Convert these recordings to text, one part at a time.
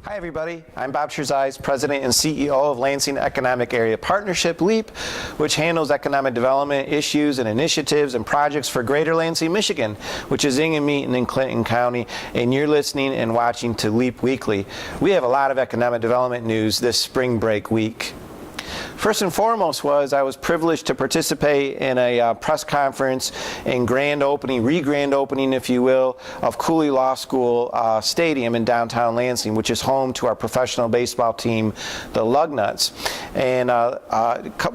Hi everybody, I'm Bob Scherzais, President and CEO of Lansing Economic Area Partnership, LEAP, which handles economic development issues and initiatives and projects for Greater Lansing, Michigan, which is in and Meeting in Clinton County, and you're listening and watching to LEAP Weekly. We have a lot of economic development news this spring break week. First and foremost I was privileged to participate in a press conference and grand opening, re-grand opening, if you will, of Cooley Law School Stadium in downtown Lansing, which is home to our professional baseball team, the Lugnuts. And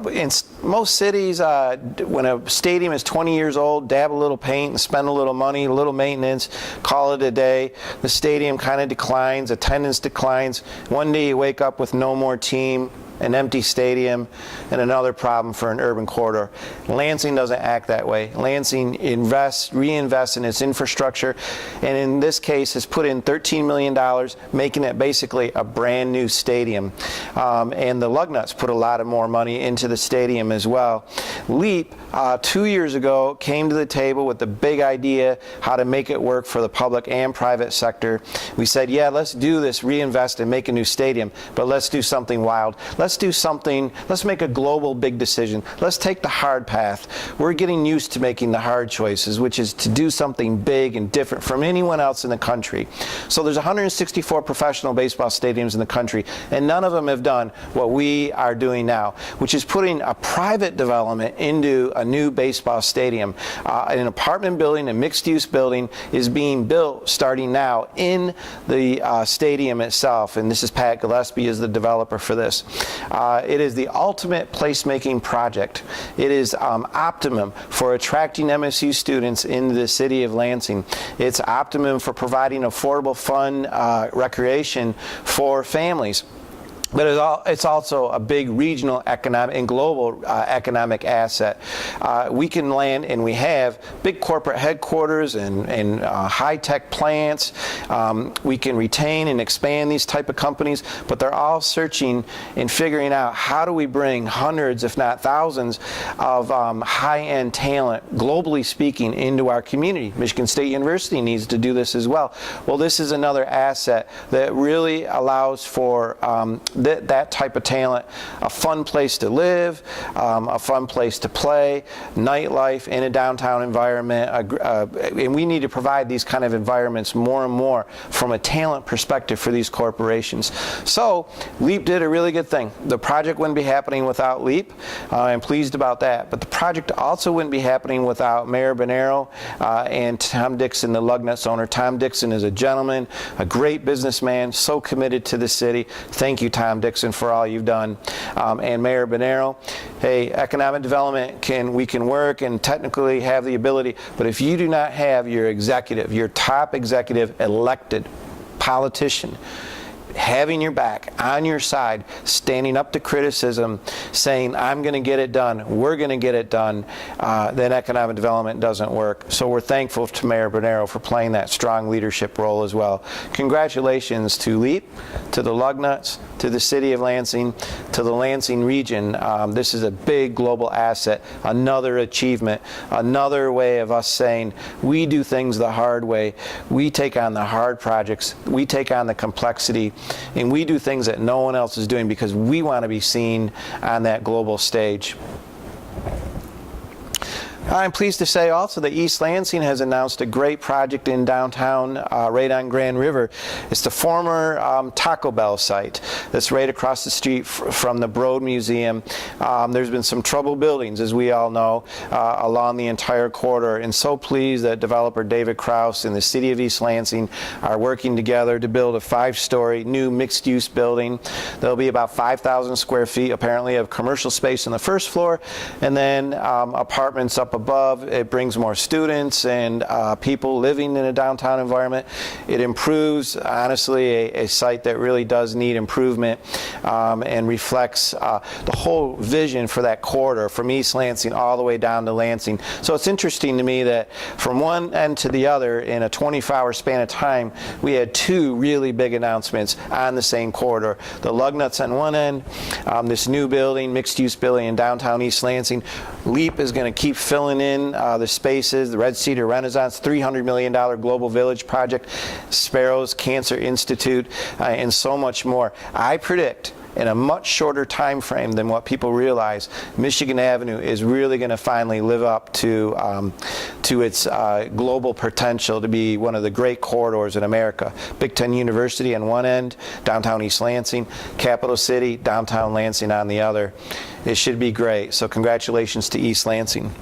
in most cities, when a stadium is 20 years old, dab a little paint and spend a little money, a little maintenance, call it a day. The stadium kind of declines, attendance declines. One day you wake up with no more team, an empty stadium, and another problem for an urban corridor. Lansing doesn't act that way. Lansing reinvests in its infrastructure, and in this case has put in $13 million, making it basically a brand new stadium. And the Lugnuts put a lot more money into the stadium as well. LEAP, 2 years ago, came to the table with the big idea how to make it work for the public and private sector. We said, yeah, let's do this, reinvest and make a new stadium, but let's do something wild. Let's do something, let's make a global big decision. Let's take the hard path. We're getting used to making the hard choices, which is to do something big and different from anyone else in the country. So there's 164 professional baseball stadiums in the country, and none of them have done what we are doing now, which is putting a private development into a new baseball stadium. An apartment building, a mixed-use building is being built starting now in the stadium itself, and this is Pat Gillespie is the developer for this. It is the ultimate placemaking project. It is optimum for attracting MSU students into the city of Lansing. It's optimum for providing affordable, fun recreation for families. But it's also a big regional economic and global economic asset. We can land, and we have, big corporate headquarters and high-tech plants. We can retain and expand these type of companies, but they're all searching and figuring out how do we bring hundreds, if not thousands, of high-end talent, globally speaking, into our community. Michigan State University needs to do this as well. Well, this is another asset that really allows for that type of talent, a fun place to live, a fun place to play, nightlife in a downtown environment, and we need to provide these kind of environments more and more from a talent perspective for these corporations. So LEAP did a really good thing. The project wouldn't be happening without LEAP. I'm pleased about that, but the project also wouldn't be happening without Mayor Bonero and Tom Dixon, the Lugnuts owner. Tom Dixon is a gentleman, a great businessman, so committed to the city. Thank you, Tom Dixon, for all you've done. And Mayor Bonero, hey, economic development, we can work and technically have the ability, but if you do not have your executive, your top executive elected politician, having your back, on your side, standing up to criticism, saying, I'm going to get it done, we're going to get it done, then economic development doesn't work. So we're thankful to Mayor Bonero for playing that strong leadership role as well. Congratulations to LEAP, to the Lugnuts, to the city of Lansing, to the Lansing region. This is a big global asset, another achievement, another way of us saying we do things the hard way. We take on the hard projects, we take on the complexity, and we do things that no one else is doing because we want to be seen on that global stage. I'm pleased to say also that East Lansing has announced a great project in downtown, right on Grand River. It's the former Taco Bell site that's right across the street from the Broad Museum. There's been some troubled buildings, as we all know, along the entire corridor, and so pleased that developer David Kraus and the city of East Lansing are working together to build a 5-story new mixed-use building. There'll be about 5,000 square feet, apparently, of commercial space on the first floor, and then apartments up above. It brings more students and people living in a downtown environment. It improves, honestly, a site that really does need improvement and reflects the whole vision for that corridor from East Lansing all the way down to Lansing. So it's interesting to me that from one end to the other in a 24-hour span of time, we had two really big announcements on the same corridor. The Lugnuts on one end, this new building, mixed-use building in downtown East Lansing. LEAP is going to keep filling filling in the spaces, the Red Cedar Renaissance, $300 million Global Village project, Sparrows Cancer Institute, and so much more. I predict in a much shorter time frame than what people realize, Michigan Avenue is really going to finally live up to its global potential to be one of the great corridors in America. Big Ten University on one end, downtown East Lansing, Capital City, downtown Lansing on the other. It should be great. So congratulations to East Lansing.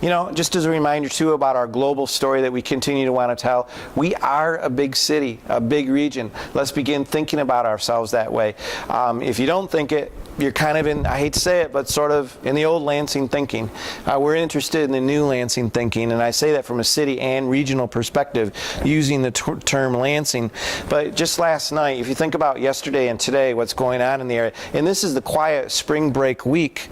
You know, just as a reminder too about our global story that we continue to want to tell, we are a big city, a big region. Let's begin thinking about ourselves that way. If you don't think it, you're kind of in, I hate to say it, but sort of in the old Lansing thinking. We're interested in the new Lansing thinking, and I say that from a city and regional perspective, using the term Lansing. But just last night, if you think about yesterday and today, what's going on in the area, and this is the quiet spring break week.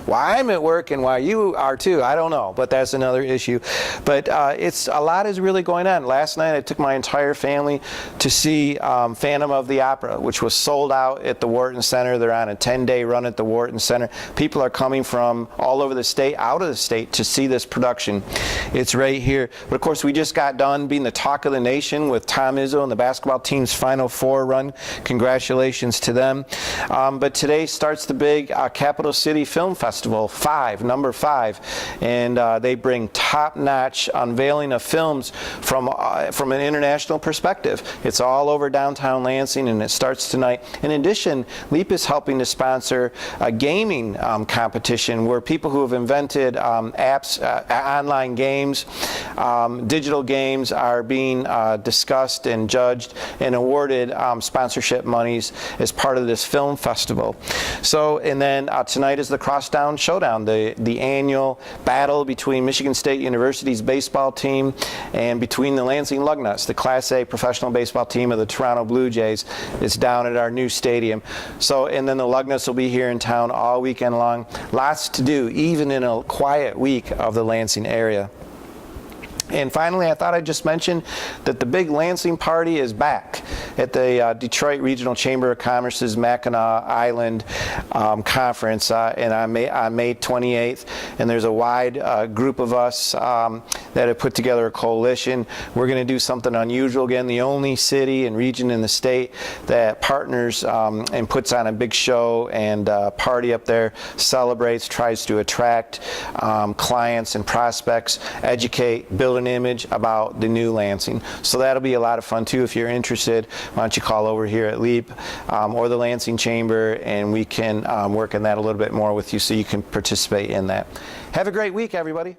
Why I'm at work and why you are too, I don't know, but that's another issue. But it's a lot is really going on. Last night I took my entire family to see Phantom of the Opera, which was sold out at the Wharton Center. They're on a 10-day run at the Wharton Center. People are coming from all over the state, out of the state, to see this production. It's right here. But of course, we just got done being the talk of the nation with Tom Izzo and the basketball team's Final Four run. Congratulations to them. But today starts the big Capital City Film Festival. Number 5, and they bring top-notch unveiling of films from an international perspective. It's all over downtown Lansing, and it starts tonight. In addition, LEAP is helping to sponsor a gaming competition where people who have invented apps, online games, digital games are being discussed and judged and awarded sponsorship monies as part of this film festival. So, and then tonight is the Crosstown Showdown, the annual battle between Michigan State University's baseball team and between the Lansing Lugnuts, the Class A professional baseball team of the Toronto Blue Jays. It's down at our new stadium. So, and then the Lugnuts will be here in town all weekend long. Lots to do, even in a quiet week of the Lansing area. And finally, I thought I'd just mention that the big Lansing party is back at the Detroit Regional Chamber of Commerce's Mackinac Island conference and on May 28th. And there's a wide group of us that have put together a coalition. We're going to do something unusual again, the only city and region in the state that partners and puts on a big show and party up there, celebrates, tries to attract clients and prospects, educate, build an image about the new Lansing. So that'll be a lot of fun too. If you're interested, why don't you call over here at LEAP or the Lansing Chamber, and we can work on that a little bit more with you so you can participate in that. Have a great week, everybody.